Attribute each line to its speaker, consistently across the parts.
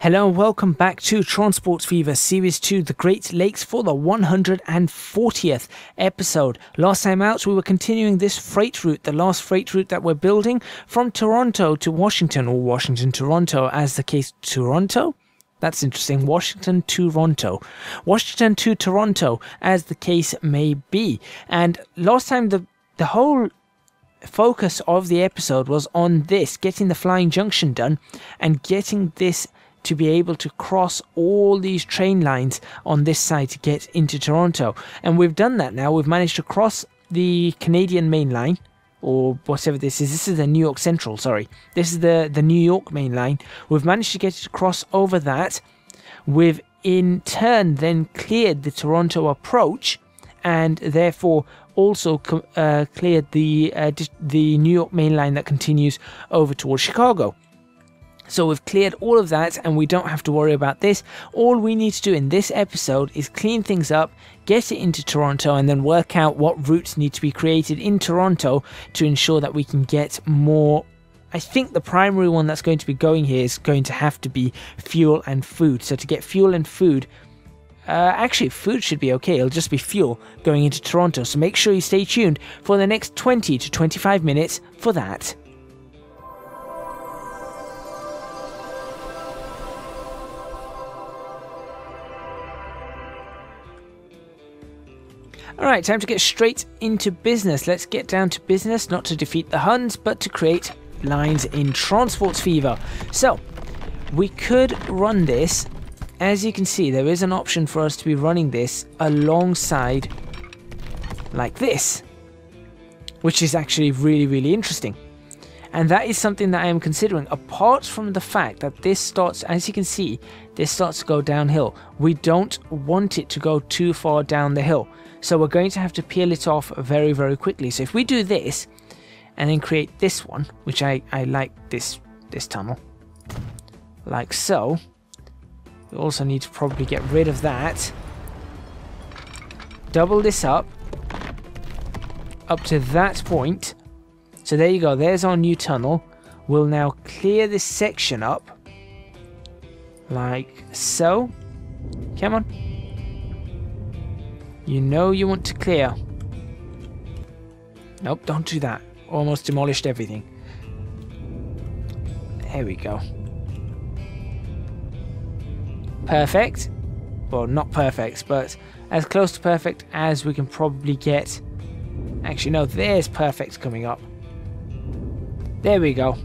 Speaker 1: Hello and welcome back to Transport Fever Series 2, the Great Lakes, for the 140th episode. Last time out, we were continuing this freight route, the last freight route that we're building from Toronto to Washington, or Washington-Toronto as the case. Toronto? That's interesting. Washington to Toronto as the case may be. And last time the whole focus of the episode was on this, getting the flying junction done and getting this to be able to cross all these train lines on this side to get into Toronto. And we've done that now. We've managed to cross the Canadian main line, or whatever this is. This is the New York Central, sorry. This is the New York main line. We've managed to get it to cross over that. We've in turn then cleared the Toronto approach, and therefore also cleared the New York main line that continues over towards Chicago. So we've cleared all of that and we don't have to worry about this. All we need to do in this episode is clean things up, get it into Toronto, and then work out what routes need to be created in Toronto to ensure that we can get more. I think the primary one that's going to be going here is going to have to be fuel and food. So to get fuel and food, actually food should be okay, it'll just be fuel going into Toronto. So make sure you stay tuned for the next 20 to 25 minutes for that. Alright, time to get straight into business. Let's get down to business, not to defeat the Huns, but to create lines in Transport Fever. So, we could run this. As you can see, there is an option for us to be running this alongside like this, which is actually really, really interesting. And that is something that I am considering, apart from the fact that this starts, as you can see, this starts to go downhill. We don't want it to go too far down the hill. So we're going to have to peel it off very, very quickly. So if we do this and then create this one, which I like this tunnel, like so. We also need to probably get rid of that. Double this up to that point. So there you go, there's our new tunnel. We'll now clear this section up like so. Come on. You know you want to clear. Nope, don't do that. Almost demolished everything. There we go. Perfect. Well, not perfect, but as close to perfect as we can probably get. Actually, no, there's perfect coming up. There we go.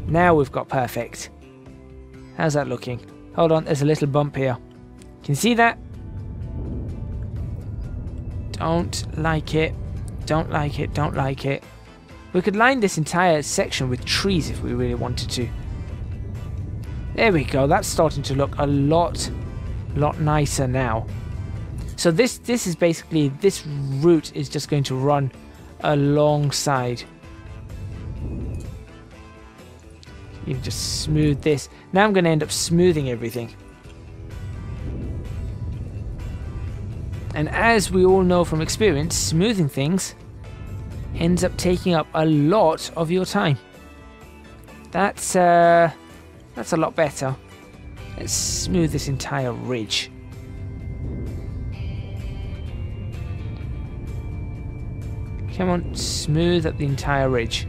Speaker 1: Now we've got perfect. How's that looking? Hold on, there's a little bump here. Can you see that? Don't like it. Don't like it. Don't like it. We could line this entire section with trees if we really wanted to. There we go. That's starting to look a lot nicer now. So this is basically, this route is just going to run alongside. You just smooth this. Now I'm going to end up smoothing everything. And as we all know from experience, smoothing things ends up taking up a lot of your time. That's a lot better. Let's smooth this entire ridge. Come on, smooth up the entire ridge.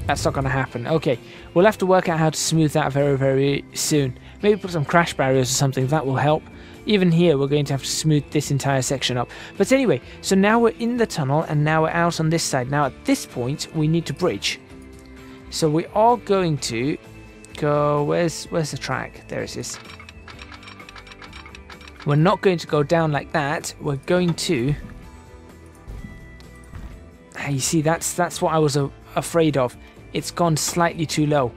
Speaker 1: That's not going to happen. Okay, we'll have to work out how to smooth that very, very soon. Maybe put some crash barriers or something, that will help. Even here, we're going to have to smooth this entire section up. But anyway, so now we're in the tunnel and now we're out on this side. Now at this point, we need to bridge. So we are going to go, where's the track? There it is. We're not going to go down like that. We're going to... You see, that's what I was afraid of. It's gone slightly too low.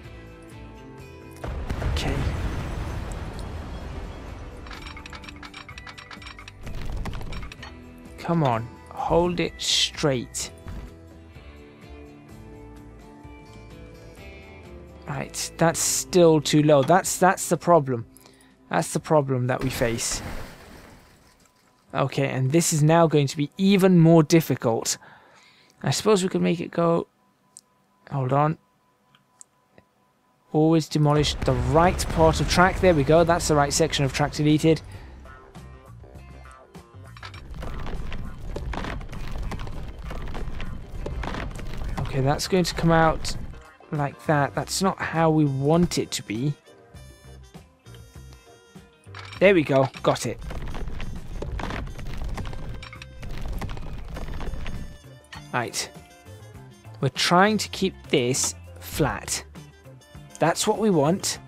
Speaker 1: Okay. Come on, hold it straight. Right, that's still too low. That's the problem. That's the problem that we face. Okay, and this is now going to be even more difficult. I suppose we could make it go... Hold on. always demolish the right part of track. There we go. That's the right section of track deleted. Okay, that's going to come out like that. That's not how we want it to be. There we go. Got it. Right. We're trying to keep this flat. That's what we want.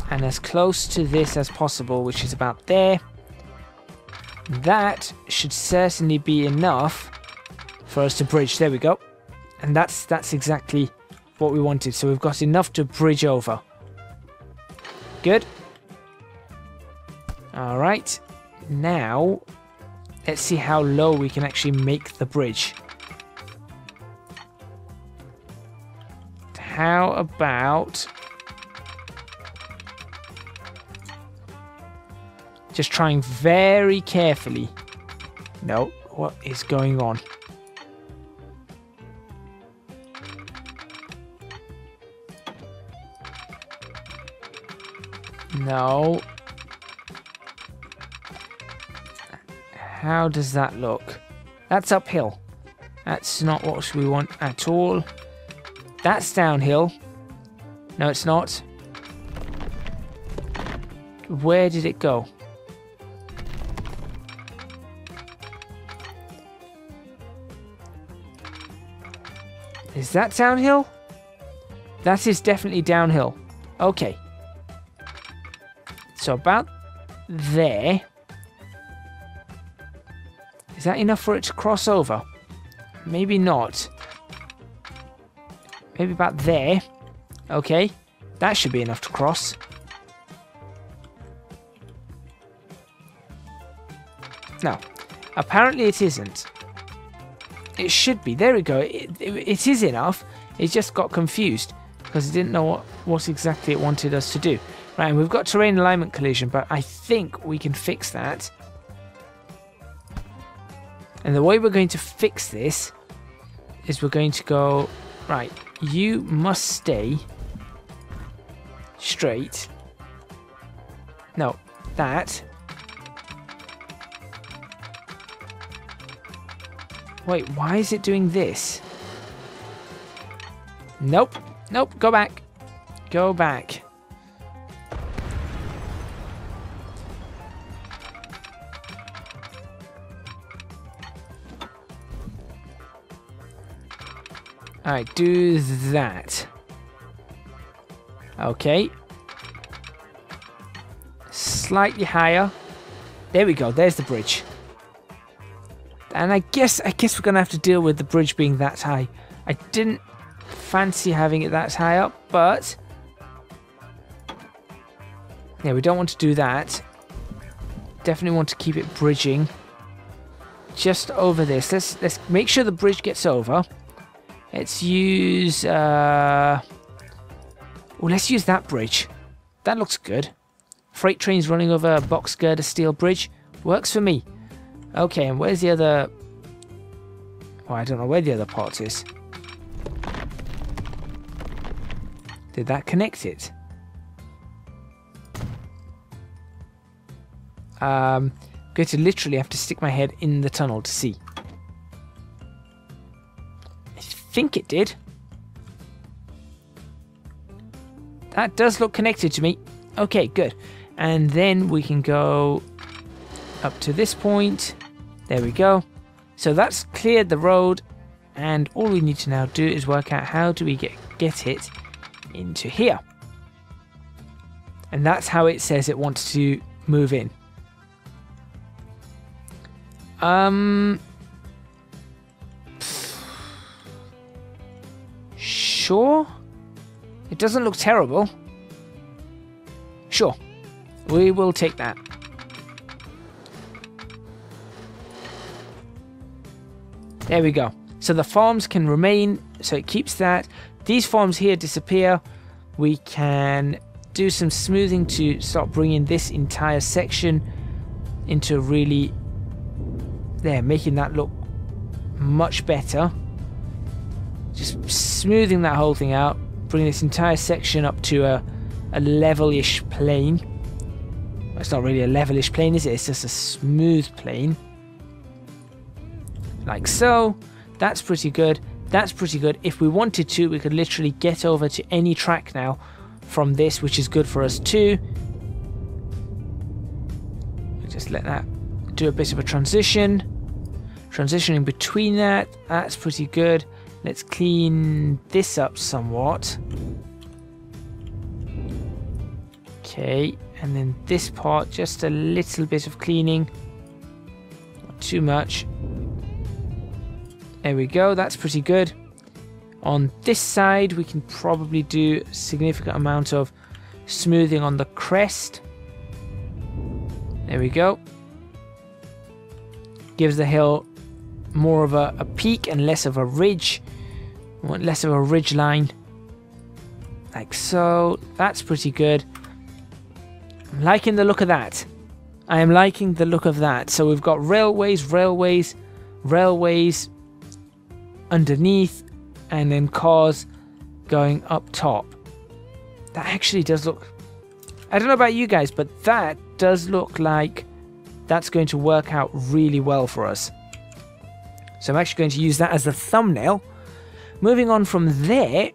Speaker 1: And as close to this as possible, which is about there. That should certainly be enough for us to bridge. There we go. And that's exactly what we wanted. So we've got enough to bridge over. Good. All right. Now, let's see how low we can actually make the bridge. How about just trying very carefully? No, what is going on? No. How does that look? That's uphill. That's not what we want at all. That's downhill. No, it's not. Where did it go? Is that downhill? That is definitely downhill. Okay. So about there. Is that enough for it to cross over? Maybe not. Maybe about there. Okay. That should be enough to cross. No. Apparently it isn't. It should be. There we go. It is enough. It just got confused because it didn't know what exactly it wanted us to do. Right, and we've got terrain alignment collision, but I think we can fix that. And the way we're going to fix this is we're going to go, right, you must stay straight. No, that. Wait, why is it doing this? Nope, nope, go back. Go back. Alright, do that. Okay. Slightly higher. There we go, there's the bridge. And I guess we're gonna have to deal with the bridge being that high. I didn't fancy having it that high up, but yeah, we don't want to do that. Definitely want to keep it bridging just over this. Let's make sure the bridge gets over. Let's use let's use that bridge. That looks good. Freight trains running over a box girder steel bridge. Works for me. Okay, and where's the other... Oh, I don't know where the other part is. Did that connect it? Going to literally have to stick my head in the tunnel to see. I think it did. That does look connected to me. Okay, good. And then we can go up to this point. There we go. So that's cleared the road, and all we need to now do is work out how do we get it into here. And that's how it says it wants to move in. Sure. It doesn't look terrible. Sure. We will take that. There we go. So the farms can remain, so it keeps that. These farms here disappear. We can do some smoothing to start bringing this entire section into really, there, making that look much better. Just smoothing that whole thing out, bringing this entire section up to a level-ish plane. Well, it's not really a level-ish plane, is it? It's just a smooth plane. Like so. That's pretty good. That's pretty good. If we wanted to, we could literally get over to any track now from this, which is good for us too. Just let that do a bit of a transition. Transitioning between that. That's pretty good. Let's clean this up somewhat. Okay, and then this part, just a little bit of cleaning. Not too much. There we go, that's pretty good. On this side, we can probably do a significant amount of smoothing on the crest. There we go. Gives the hill more of a peak and less of a ridge. We want less of a ridge line. Like so. That's pretty good. I'm liking the look of that. I am liking the look of that. So we've got railways, railways, railways underneath, and then cars going up top. That actually does look... I don't know about you guys, but that does look like that's going to work out really well for us. So I'm actually going to use that as the thumbnail. Moving on from there,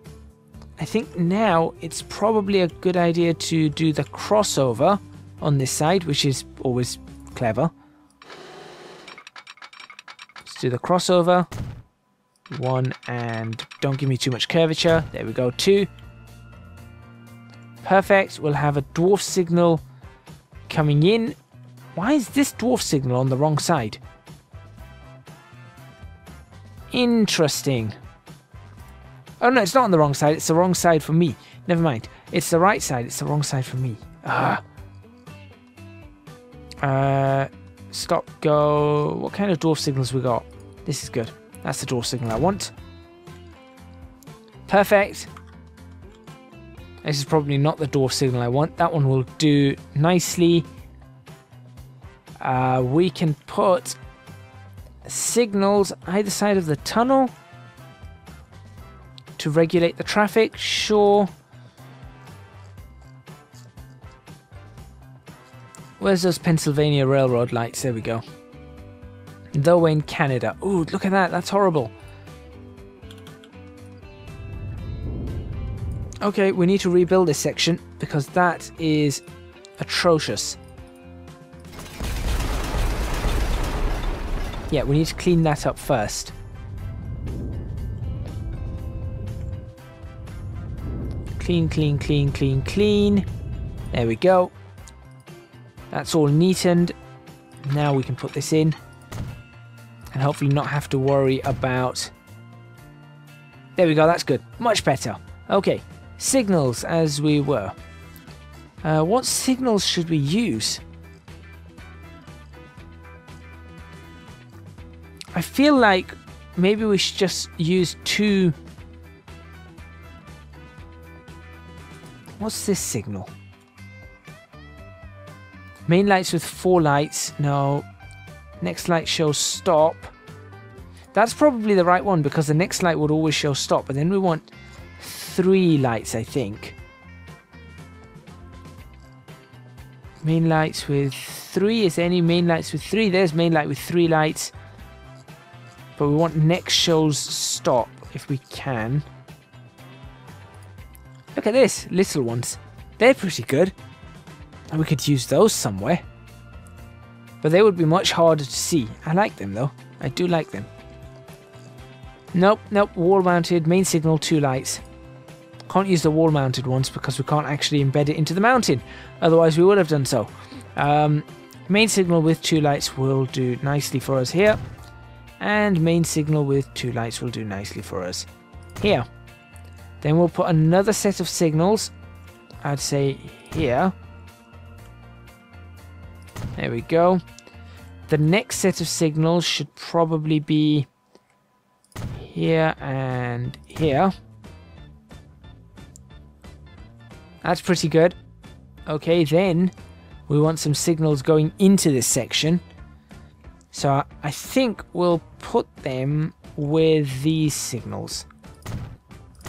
Speaker 1: I think now it's probably a good idea to do the crossover on this side, which is always clever. Let's do the crossover. 1, and don't give me too much curvature. There we go, 2. Perfect. We'll have a dwarf signal coming in. Why is this dwarf signal on the wrong side? Interesting. Oh no, it's not on the wrong side. It's the wrong side for me. Never mind. It's the right side. It's the wrong side for me. Stop, go. What kind of dwarf signals we got? This is good. That's the dwarf signal I want. Perfect. This is probably not the dwarf signal I want. That one will do nicely. We can put signals either side of the tunnel to regulate the traffic. Sure. Where's those Pennsylvania Railroad lights? There we go. Though we're in Canada. Ooh, look at that. That's horrible. Okay, we need to rebuild this section because that is atrocious. Yeah, we need to clean that up first. Clean, clean, clean, clean, clean. There we go. That's all neatened. Now we can put this in. And hopefully not have to worry about... There we go, that's good. Much better. Okay, signals as we were. What signals should we use? I feel like maybe we should just use 2... What's this signal? Main lights with 4 lights. No. Next light shows stop. That's probably the right one because the next light would always show stop. But then we want 3 lights, I think. Main lights with 3. Is there any main lights with 3? There's main light with 3 lights. But we want next shows stop if we can. Look at this. Little ones. They're pretty good. And we could use those somewhere. But they would be much harder to see. I like them though. I do like them. Nope, nope. Wall mounted. Main signal, 2 lights. Can't use the wall mounted ones because we can't actually embed it into the mountain. Otherwise we would have done so. Main signal with 2 lights will do nicely for us here. And main signal with 2 lights will do nicely for us here. Then we'll put another set of signals. I'd say here. There we go. The next set of signals should probably be here and here. That's pretty good. Okay, then we want some signals going into this section. So I think we'll put them with these signals.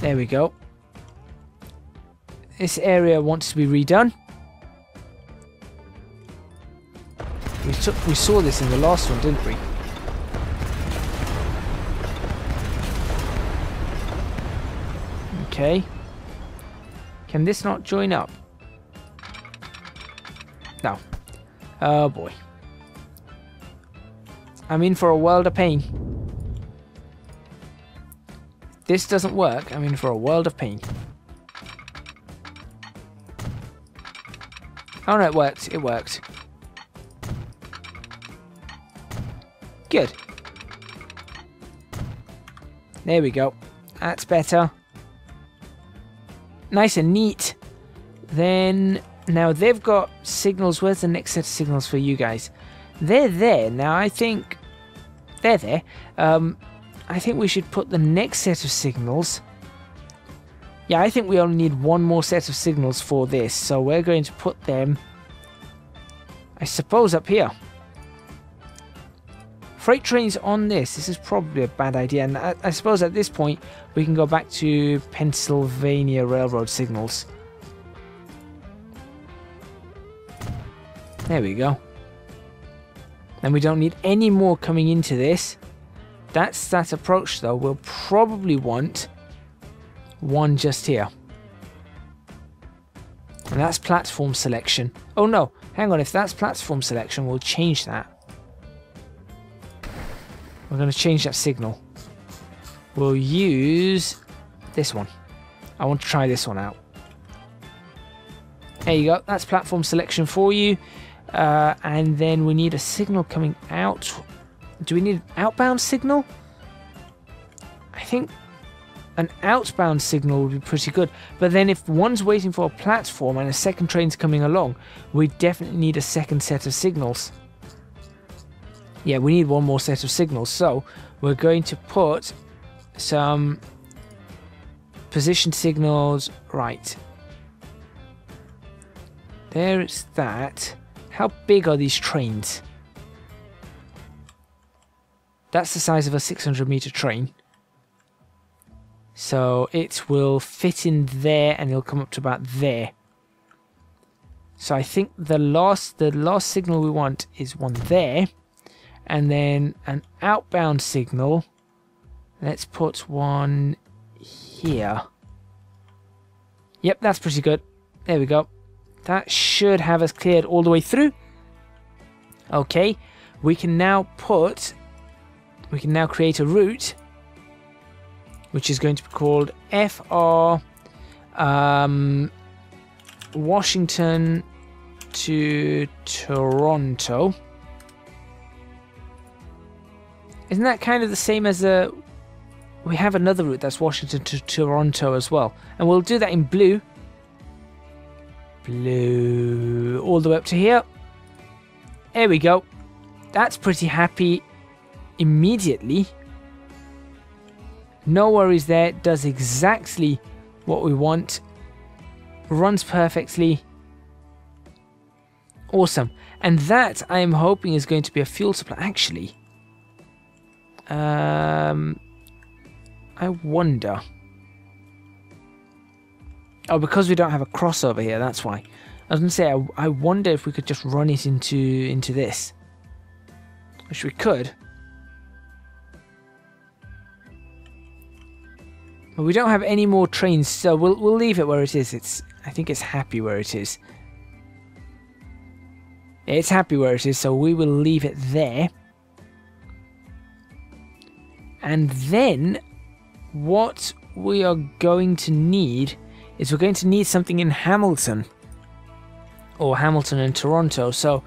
Speaker 1: There we go. This area wants to be redone. We saw this in the last one, didn't we? Okay. Can this not join up? No. Oh boy. I'm in for a world of pain. This doesn't work. I'm in for a world of pain. Oh no, it worked. It worked. Good. There we go. That's better. Nice and neat. Then, now they've got signals. Where's the next set of signals for you guys? They're there. Now I think they're there. I think we should put the next set of signals. Yeah, I think we only need one more set of signals for this. So we're going to put them, I suppose, up here. Freight trains on this. This is probably a bad idea. And I suppose at this point, we can go back to Pennsylvania Railroad signals. There we go. And we don't need any more coming into this. That's that approach, though. We'll probably want one just here. And that's platform selection. Oh no, hang on. If that's platform selection, we'll change that. We're going to change that signal. We'll use this one. I want to try this one out. There you go. That's platform selection for you. And then we need a signal coming out. Do we need an outbound signal? I think an outbound signal would be pretty good. But then if one's waiting for a platform and a second train's coming along, we definitely need a second set of signals. Yeah, we need one more set of signals. So we're going to put some position signals. Right. There it's that. How big are these trains? That's the size of a 600-meter train. So it will fit in there and it'll come up to about there. So I think the last signal we want is one there. And then an outbound signal. Let's put one here. Yep, that's pretty good. There we go. That should have us cleared all the way through. Okay, we can now create a route, which is going to be called FR Washington to Toronto. Isn't that kind of the same as we have another route that's Washington to Toronto as well, and we'll do that in blue. Blue all the way up to here. There we go. That's pretty happy immediately. No worries there. Does exactly what we want. Runs perfectly. Awesome. And that, I am hoping, is going to be a fuel supply. Actually, I wonder. Oh, because we don't have a crossover here, that's why. I was going to say, I wonder if we could just run it into this. Which we could. But we don't have any more trains, so we'll leave it where it is. I think it's happy where it is. It's happy where it is, so we will leave it there. And then what we are going to need is we're going to need something in Hamilton. Or Hamilton and Toronto. So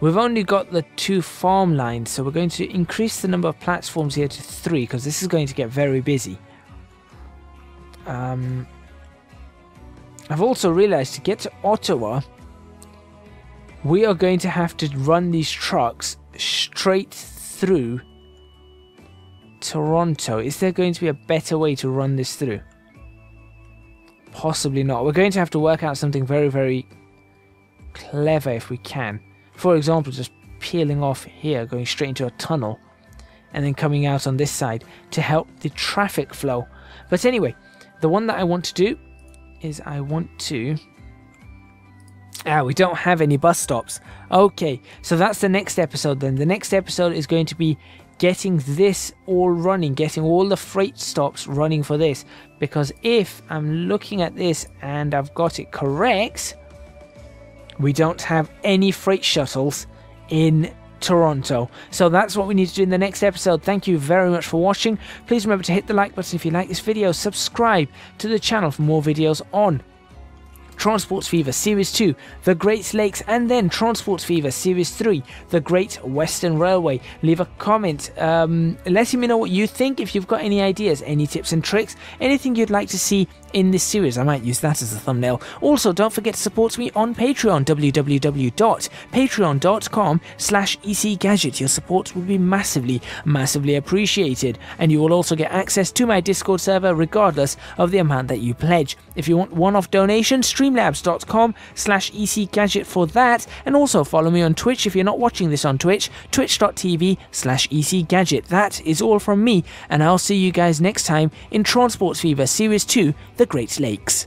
Speaker 1: we've only got the 2 farm lines, so we're going to increase the number of platforms here to 3 because this is going to get very busy. I've also realized to get to Ottawa, we are going to have to run these trucks straight through Toronto. Is there going to be a better way to run this through? Possibly not. We're going to have to work out something very, very clever if we can. For example, just peeling off here, going straight into a tunnel, and then coming out on this side to help the traffic flow. But anyway, the one that I want to do is I want to... we don't have any bus stops. Okay, so that's the next episode then. The next episode is going to be getting this all running, getting all the freight stops running for this. Because if I'm looking at this and I've got it correct, we don't have any freight shuttles in Toronto. So that's what we need to do in the next episode. Thank you very much for watching. Please remember to hit the like button if you like this video. Subscribe to the channel for more videos on Transport Fever Series 2, The Great Lakes, and then Transport Fever Series 3, The Great Western Railway. Leave a comment letting me know what you think, if you've got any ideas, any tips and tricks, anything you'd like to see in this series. I might use that as a thumbnail. Also, don't forget to support me on Patreon, www.patreon.com/ECGadget. Your support would be massively appreciated, and you will also get access to my Discord server regardless of the amount that you pledge. If you want one-off donation, streamlabs.com/ECGadget for that, and also follow me on Twitch if you're not watching this on Twitch, twitch.tv/ECGadget. That is all from me, and I'll see you guys next time in Transport Fever Series 2, The Great Lakes.